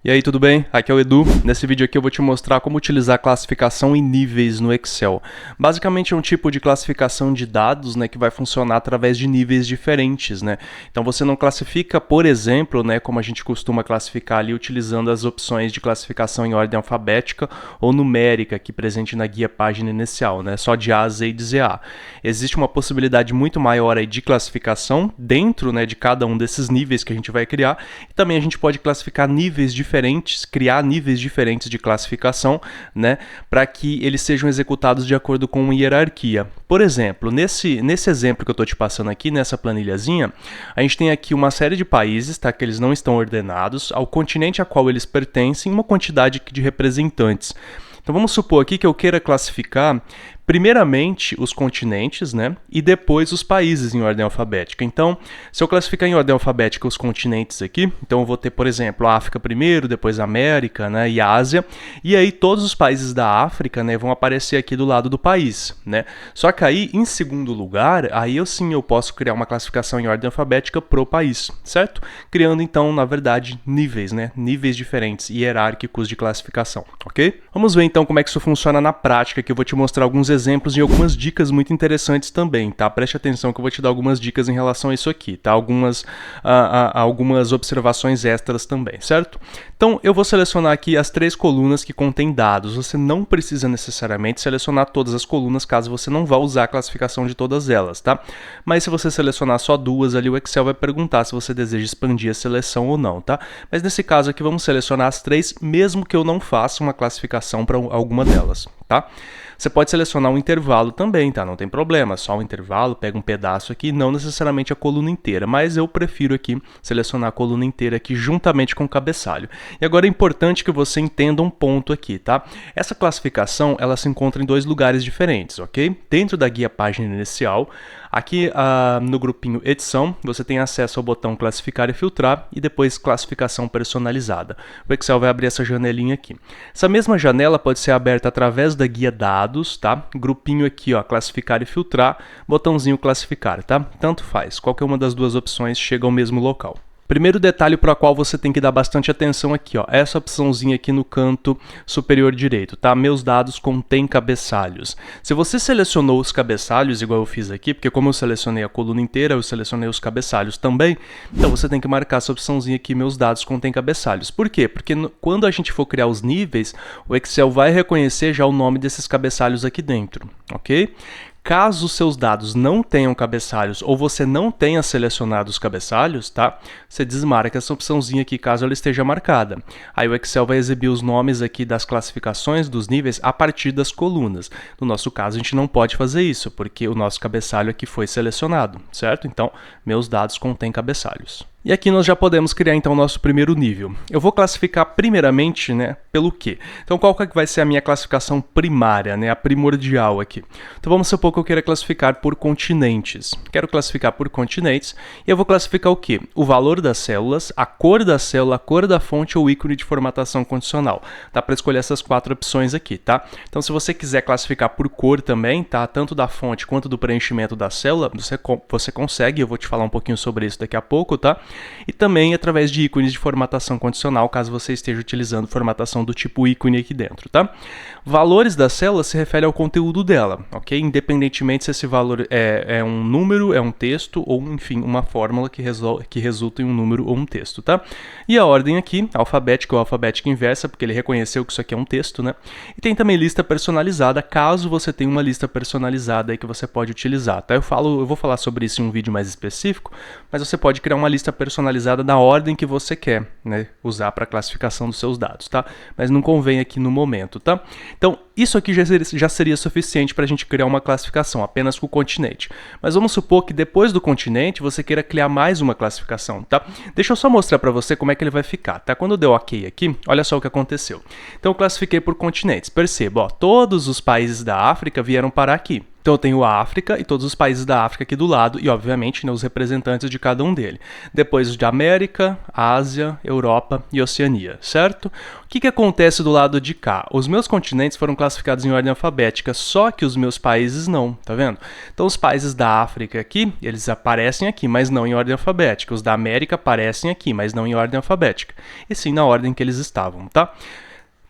E aí, tudo bem? Aqui é o Edu. Nesse vídeo aqui eu vou te mostrar como utilizar a classificação em níveis no Excel. Basicamente é um tipo de classificação de dados, que vai funcionar através de níveis diferentes, Então você não classifica, por exemplo, como a gente costuma classificar ali utilizando as opções de classificação em ordem alfabética ou numérica aqui presente na guia página inicial, Só de A a Z e de Z a. Existe uma possibilidade muito maior aí de classificação dentro, de cada um desses níveis que a gente vai criar. E também a gente pode classificar níveis diferentes, criar níveis diferentes de classificação, para que eles sejam executados de acordo com uma hierarquia. Por exemplo, nesse exemplo que eu estou te passando aqui, nessa planilhazinha, a gente tem aqui uma série de países, que eles não estão ordenados, ao continente a qual eles pertencem, uma quantidade de representantes. Então vamos supor aqui que eu queira classificar primeiramente os continentes, e depois os países em ordem alfabética. Então, se eu classificar em ordem alfabética os continentes aqui, então eu vou ter, por exemplo, a África primeiro, depois a América, e a Ásia, e aí todos os países da África, vão aparecer aqui do lado do país, Só que aí, em segundo lugar, aí eu posso criar uma classificação em ordem alfabética pro país, certo? Criando então, na verdade, níveis, Níveis diferentes, hierárquicos de classificação, ok? Vamos ver então como é que isso funciona na prática, que eu vou te mostrar alguns exemplos e algumas dicas muito interessantes também, tá? Preste atenção que eu vou te dar algumas dicas em relação a isso aqui, tá? Algumas observações extras também, certo? Então, eu vou selecionar aqui as 3 colunas que contêm dados. Você não precisa necessariamente selecionar todas as colunas, caso você não vá usar a classificação de todas elas, tá? Mas se você selecionar só 2 ali, o Excel vai perguntar se você deseja expandir a seleção ou não, tá? Mas nesse caso aqui, vamos selecionar as 3, mesmo que eu não faça uma classificação para alguma delas, tá? Você pode selecionar um intervalo também, tá? Não tem problema, só um intervalo, pega um pedaço aqui, não necessariamente a coluna inteira, mas eu prefiro aqui selecionar a coluna inteira aqui juntamente com o cabeçalho. E agora é importante que você entenda um ponto aqui, tá? Essa classificação, ela se encontra em 2 lugares diferentes, ok? Dentro da guia página inicial, aqui no grupinho edição, você tem acesso ao botão classificar e filtrar e depois classificação personalizada. O Excel vai abrir essa janelinha aqui. Essa mesma janela pode ser aberta através da guia dados, tá? Grupinho aqui, ó, classificar e filtrar, botãozinho classificar, tá? Tanto faz, qualquer uma das 2 opções chega ao mesmo local. Primeiro detalhe para o qual você tem que dar bastante atenção aqui, ó, essa opçãozinha aqui no canto superior direito, tá? Meus dados contêm cabeçalhos. Se você selecionou os cabeçalhos, igual eu fiz aqui, porque como eu selecionei a coluna inteira, eu selecionei os cabeçalhos também, então você tem que marcar essa opçãozinha aqui, meus dados contêm cabeçalhos. Por quê? Porque quando a gente for criar os níveis, o Excel vai reconhecer já o nome desses cabeçalhos aqui dentro, ok? Caso os seus dados não tenham cabeçalhos ou você não tenha selecionado os cabeçalhos, tá? Você desmarca essa opçãozinha aqui caso ela esteja marcada. Aí o Excel vai exibir os nomes aqui das classificações dos níveis a partir das colunas. No nosso caso, a gente não pode fazer isso, porque o nosso cabeçalho aqui foi selecionado, certo? Então, meus dados contêm cabeçalhos. E aqui nós já podemos criar então o nosso primeiro nível. Eu vou classificar primeiramente, pelo quê? Então qual que vai ser a minha classificação primária, a primordial aqui? Então vamos supor que eu queira classificar por continentes. Quero classificar por continentes e eu vou classificar o quê? O valor das células, a cor da célula, a cor da fonte ou ícone de formatação condicional. Dá para escolher essas 4 opções aqui, tá? Então se você quiser classificar por cor também, tá? Tanto da fonte quanto do preenchimento da célula, você consegue, eu vou te falar um pouquinho sobre isso daqui a pouco, tá? E também através de ícones de formatação condicional, caso você esteja utilizando formatação do tipo ícone aqui dentro, tá? Valores da célula se refere ao conteúdo dela, ok? Independentemente se esse valor é um número, é um texto ou, enfim, uma fórmula que resulta em um número ou um texto, tá? E a ordem aqui, alfabética ou alfabética inversa, porque ele reconheceu que isso aqui é um texto, E tem também lista personalizada, caso você tenha uma lista personalizada aí que você pode utilizar, tá? Eu vou falar sobre isso em um vídeo mais específico, mas você pode criar uma lista personalizada na ordem que você quer, usar para classificação dos seus dados, tá? Mas não convém aqui no momento, tá? Então, isso aqui já seria suficiente para a gente criar uma classificação, apenas com o continente. Mas vamos supor que depois do continente você queira criar mais uma classificação, tá? Deixa eu só mostrar para você como é que ele vai ficar, tá? Quando eu der OK aqui, olha só o que aconteceu. Então, eu classifiquei por continentes. Perceba, ó, todos os países da África vieram parar aqui. Então eu tenho a África e todos os países da África aqui do lado e, obviamente, né, os representantes de cada um deles. Depois de América, Ásia, Europa e Oceania, certo? O que acontece do lado de cá? Os meus continentes foram classificados em ordem alfabética, só que os meus países não, tá vendo? Então os países da África aqui, eles aparecem aqui, mas não em ordem alfabética. Os da América aparecem aqui, mas não em ordem alfabética. E sim na ordem que eles estavam, tá?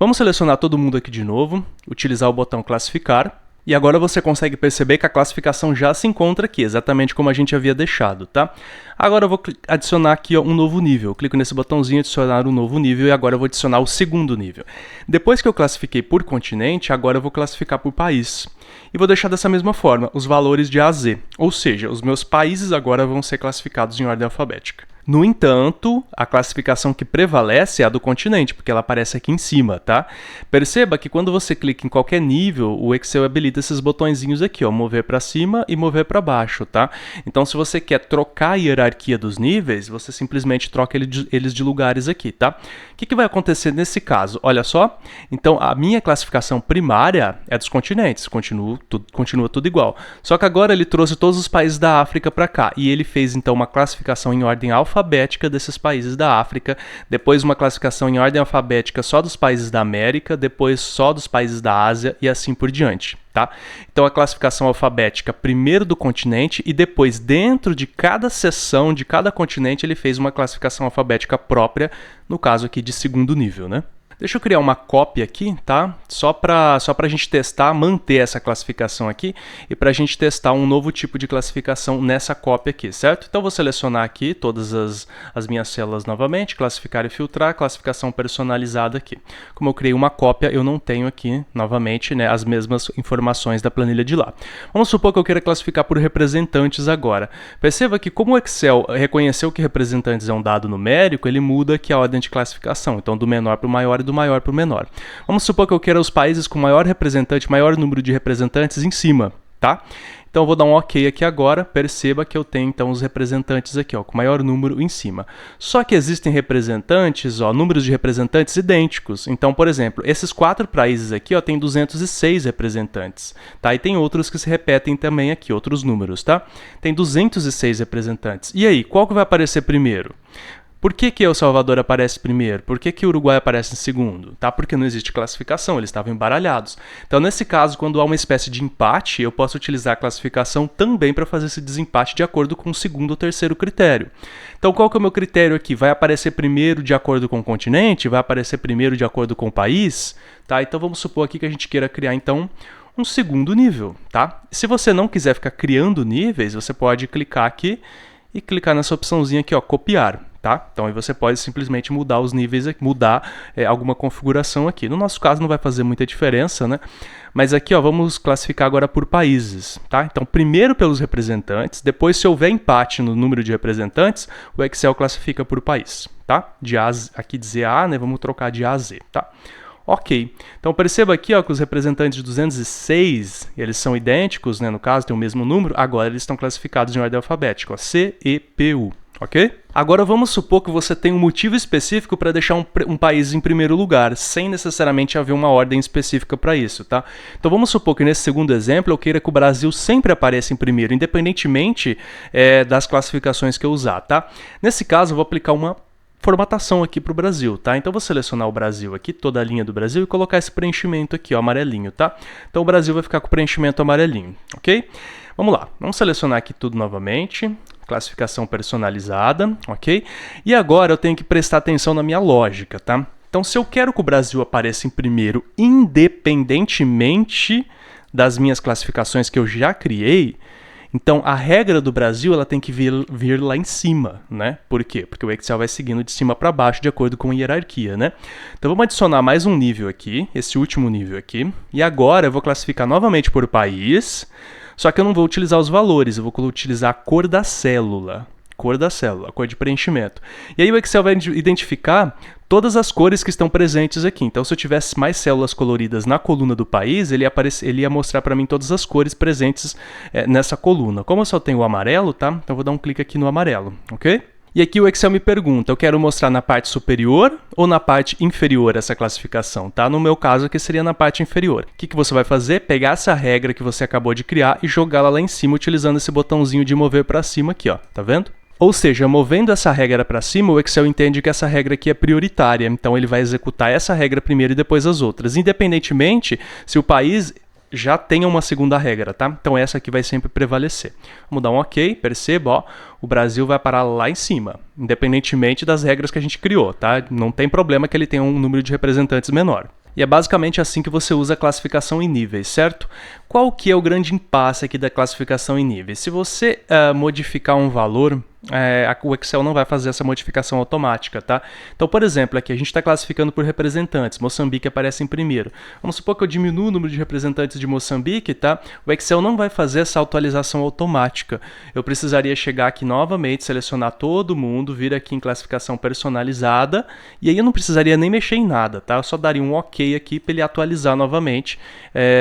Vamos selecionar todo mundo aqui de novo, utilizar o botão classificar. E agora você consegue perceber que a classificação já se encontra aqui, exatamente como a gente havia deixado, tá? Agora eu vou adicionar aqui um novo nível. Eu clico nesse botãozinho, adicionar um novo nível, e agora eu vou adicionar o segundo nível. Depois que eu classifiquei por continente, agora eu vou classificar por país. E vou deixar dessa mesma forma, os valores de A a Z. Ou seja, os meus países agora vão ser classificados em ordem alfabética. No entanto, a classificação que prevalece é a do continente, porque ela aparece aqui em cima, tá? Perceba que quando você clica em qualquer nível, o Excel habilita esses botõezinhos aqui, ó, mover para cima e mover para baixo, tá? Então, se você quer trocar a hierarquia dos níveis, você simplesmente troca eles de lugares aqui, tá? O que vai acontecer nesse caso? Olha só, então a minha classificação primária é dos continentes, continua tudo igual. Só que agora ele trouxe todos os países da África para cá, e ele fez então uma classificação em ordem alfabética desses países da África, depois uma classificação em ordem alfabética só dos países da América, depois só dos países da Ásia e assim por diante, tá? Então a classificação alfabética primeiro do continente e depois dentro de cada seção de cada continente ele fez uma classificação alfabética própria, no caso aqui de segundo nível, né? Deixa eu criar uma cópia aqui, tá? Só para a gente testar, manter essa classificação aqui e para a gente testar um novo tipo de classificação nessa cópia aqui, certo? Então, vou selecionar aqui todas as minhas células novamente, classificar e filtrar, classificação personalizada aqui. Como eu criei uma cópia, eu não tenho aqui, novamente, né, as mesmas informações da planilha de lá. Vamos supor que eu queira classificar por representantes agora. Perceba que como o Excel reconheceu que representantes é um dado numérico, ele muda aqui a ordem de classificação, então do menor para o maior e do maior para o menor. Vamos supor que eu queira os países com maior representante, maior número de representantes em cima, tá? Então eu vou dar um OK aqui agora, perceba que eu tenho então os representantes aqui, ó, com maior número em cima. Só que existem representantes, ó, números de representantes idênticos. Então, por exemplo, esses 4 países aqui, ó, tem 206 representantes, tá? E tem outros que se repetem também aqui, outros números, tá? Tem 206 representantes. E aí, qual que vai aparecer primeiro? Por que El Salvador aparece primeiro? Por que o Uruguai aparece em segundo? Tá? Porque não existe classificação, eles estavam embaralhados. Então, nesse caso, quando há uma espécie de empate, eu posso utilizar a classificação também para fazer esse desempate de acordo com o segundo ou terceiro critério. Então, qual que é o meu critério aqui? Vai aparecer primeiro de acordo com o continente? Vai aparecer primeiro de acordo com o país? Tá? Então, vamos supor aqui que a gente queira criar, então, um segundo nível. Tá? Se você não quiser ficar criando níveis, você pode clicar aqui e clicar nessa opçãozinha aqui, ó, copiar. Tá? Então aí você pode simplesmente mudar os níveis, mudar alguma configuração aqui. No nosso caso não vai fazer muita diferença, né? Mas aqui, ó, vamos classificar agora por países, tá? Então primeiro pelos representantes, depois se houver empate no número de representantes, o Excel classifica por país, tá? De A, aqui dizer A, né? Vamos trocar de A a Z, tá? Ok, então perceba aqui, ó, que os representantes de 206, eles são idênticos, né? No caso tem o mesmo número, agora eles estão classificados em ordem alfabética, ó, C, E, P, U. Ok? Agora vamos supor que você tem um motivo específico para deixar um país em primeiro lugar, sem necessariamente haver uma ordem específica para isso, tá? Então vamos supor que nesse segundo exemplo eu queira que o Brasil sempre apareça em primeiro, independentemente das classificações que eu usar, tá? Nesse caso eu vou aplicar uma formatação aqui para o Brasil, tá? Então eu vou selecionar o Brasil aqui, toda a linha do Brasil e colocar esse preenchimento aqui, ó, amarelinho, tá? Então o Brasil vai ficar com o preenchimento amarelinho, ok? Vamos lá, vamos selecionar aqui tudo novamente, classificação personalizada, ok? E agora eu tenho que prestar atenção na minha lógica, tá? Então se eu quero que o Brasil apareça em primeiro, independentemente das minhas classificações que eu já criei, então a regra do Brasil ela tem que vir lá em cima, né? Por quê? Porque o Excel vai seguindo de cima para baixo de acordo com a hierarquia, né? Então vamos adicionar mais um nível aqui, esse último nível aqui, e agora eu vou classificar novamente por país, só que eu não vou utilizar os valores, eu vou utilizar a cor da célula, a cor de preenchimento. E aí o Excel vai identificar todas as cores que estão presentes aqui. Então, se eu tivesse mais células coloridas na coluna do país, ele ia mostrar para mim todas as cores presentes nessa coluna. Como eu só tenho o amarelo, tá? Então, eu vou dar um clique aqui no amarelo, ok? E aqui o Excel me pergunta, eu quero mostrar na parte superior ou na parte inferior essa classificação, tá? No meu caso aqui seria na parte inferior. O que você vai fazer? Pegar essa regra que você acabou de criar e jogá-la lá em cima utilizando esse botãozinho de mover para cima aqui, ó, tá vendo? Ou seja, movendo essa regra para cima, o Excel entende que essa regra aqui é prioritária, então ele vai executar essa regra primeiro e depois as outras, independentemente se o país já tenha uma segunda regra, tá? Então essa aqui vai sempre prevalecer. Vamos dar um OK, perceba, ó, o Brasil vai parar lá em cima, independentemente das regras que a gente criou, tá? Não tem problema que ele tenha um número de representantes menor. E é basicamente assim que você usa a classificação em níveis, certo? Qual que é o grande impasse aqui da classificação em níveis? Se você modificar um valor, o Excel não vai fazer essa modificação automática, tá? Então, por exemplo, aqui a gente está classificando por representantes, Moçambique aparece em primeiro. Vamos supor que eu diminuo o número de representantes de Moçambique, tá? O Excel não vai fazer essa atualização automática. Eu precisaria chegar aqui novamente, selecionar todo mundo, vir aqui em classificação personalizada, e aí eu não precisaria nem mexer em nada, tá? Eu só daria um OK aqui para ele atualizar novamente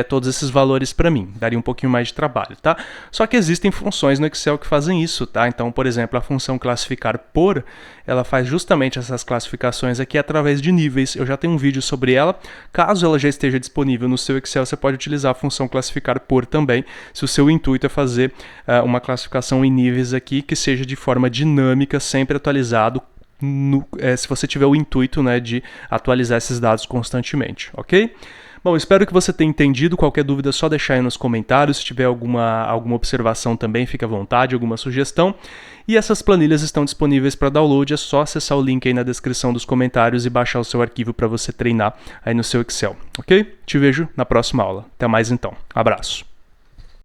todos esses valores para mim. Daria um pouquinho mais de trabalho, tá? Só que existem funções no Excel que fazem isso, tá? Então, por exemplo, a função classificar por, ela faz justamente essas classificações aqui através de níveis. Eu já tenho um vídeo sobre ela. Caso ela já esteja disponível no seu Excel, você pode utilizar a função classificar por também, se o seu intuito é fazer uma classificação em níveis aqui que seja de forma dinâmica, sempre atualizado, se você tiver o intuito, né, de atualizar esses dados constantemente, ok? Bom, espero que você tenha entendido. Qualquer dúvida é só deixar aí nos comentários. Se tiver alguma observação também, fique à vontade, alguma sugestão. E essas planilhas estão disponíveis para download, é só acessar o link aí na descrição dos comentários e baixar o seu arquivo para você treinar aí no seu Excel, ok? Te vejo na próxima aula. Até mais então. Abraço.